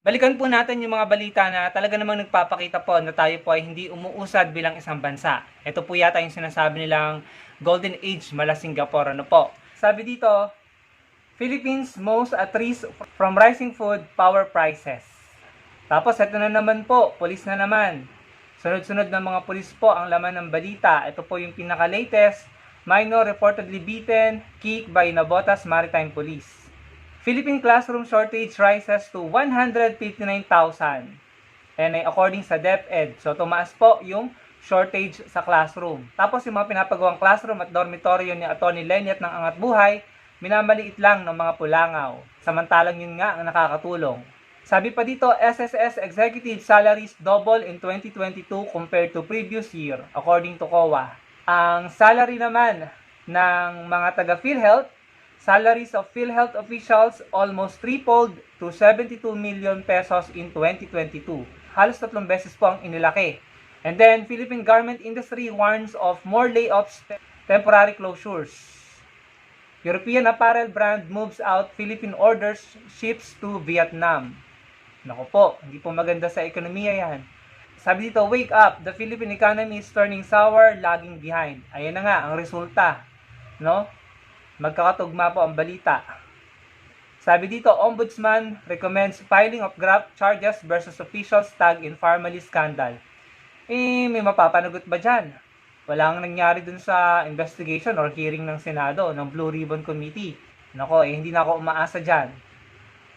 Balikan po natin yung mga balita na talaga namang nagpapakita po na tayo po ay hindi umuusad bilang isang bansa. Ito po yata yung sinasabi nilang Golden Age mala Singapore. Ano po? Sabi dito, Philippines most at risk from rising food power prices. Tapos ito na naman po, pulis na naman. Sunod-sunod ng mga pulis po ang laman ng balita. Ito po yung pinaka-latest. Minor reportedly beaten, kicked by Navotas Maritime Police. Philippine classroom shortage rises to 159,000. And according sa DepEd, so tumaas po yung shortage sa classroom. Tapos yung mga pinapagawang classroom at dormitoryo ni Atty. Leniat ng Angat Buhay, minamaliit lang ng mga pulangaw. Samantalang yun nga ang nakakatulong. Sabi pa dito, SSS executive salaries double in 2022 compared to previous year, according to COA. Ang salary naman ng mga taga-PhilHealth, salaries of PhilHealth officials almost tripled to 72 million pesos in 2022. Halos 3 beses po ang inilaki. And then, Philippine garment industry warns of more layoffs, temporary closures. European apparel brand moves out Philippine orders, ships to Vietnam. Naku po, hindi po maganda sa ekonomiya yan. Sabi dito, wake up, the Philippine economy is turning sour, lagging behind. Ayan na nga, ang resulta. No? Magkakatugma po ang balita. Sabi dito, Ombudsman recommends filing of graft charges versus officials tag in Farmally scandal. May mapapanagot ba dyan? Walang nangyari dun sa investigation or hearing ng Senado, ng Blue Ribbon Committee. Nako, hindi na ako umaasa dyan.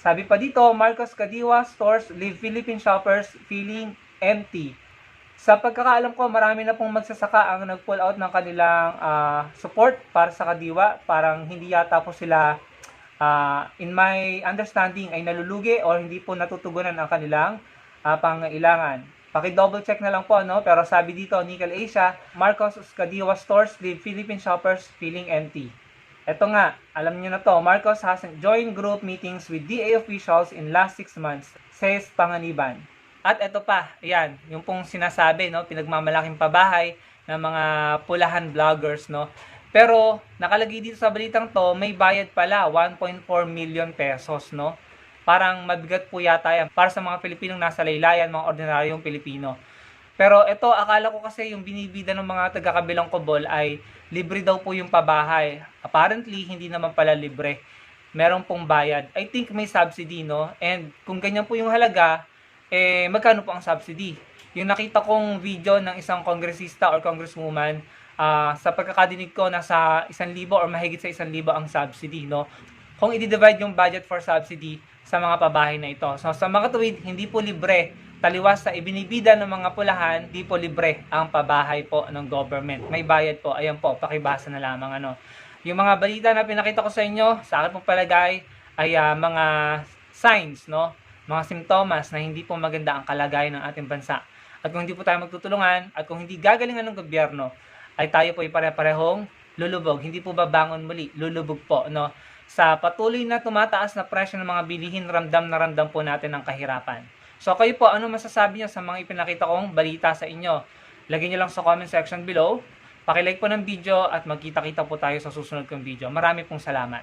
Sabi pa dito, Marcos Kadiwa stores leave Philippine shoppers feeling empty. Sa pagkakaalam ko, marami na pong magsasaka ang nag-pull out ng kanilang support para sa Kadiwa. Parang hindi yata po sila, in my understanding, ay nalulugi or hindi po natutugunan ang kanilang pangailangan. Paki-double check na lang po, no? Pero sabi dito, Nickel Asia, Marcos Kadiwa stores leave Philippine shoppers feeling empty. Ito nga, alam niyo na to, Marcos hasn't joined group meetings with DA officials in last 6 months, says Panganiban. At ito pa, ayan, yung pong sinasabi, no, pinagmamalaking pabahay ng mga pulahan vloggers, no. Pero nakalagay dito sa balitang to, may bayad pala 1.4 million pesos, no. Parang mabigat po yata yan para sa mga Pilipinong nasa laylayan, mga ordinaryong Pilipino. Pero ito, akala ko kasi yung binibida ng mga taga-kabilang kubol ay libre daw po yung pabahay. Apparently, hindi naman pala libre. Meron pong bayad. I think may subsidy, no. And kung ganyan po yung halaga, magkano po ang subsidy? Yung nakita kong video ng isang kongresista or congresswoman, sa pagkakadinig ko, nasa 1,000 or mahigit sa 1,000 ang subsidy, no? Kung i-divide yung budget for subsidy sa mga pabahay na ito. So, sa mga tuwid, hindi po libre. Taliwas sa ibinibida ng mga pulahan, hindi po libre ang pabahay po ng government. May bayad po. Ayan po, pakibasa na lamang, ano. Yung mga balita na pinakita ko sa inyo, sa akin pong palagay, ay mga signs, no? Mga simptomas na hindi po maganda ang kalagayan ng ating bansa. At kung hindi po tayo magtutulungan, at kung hindi gagalingan ng gobyerno, ay tayo po ay pare-parehong lulubog. Hindi po babangon muli, lulubog po, no? Sa patuloy na tumataas na presyo ng mga bilihin, ramdam na ramdam po natin ang kahirapan. So kayo po, ano masasabi niyo sa mga ipinakita kong balita sa inyo? Lagyan niyo lang sa comment section below. Paki-like po ng video at magkita-kita po tayo sa susunod kong video. Marami pong salamat.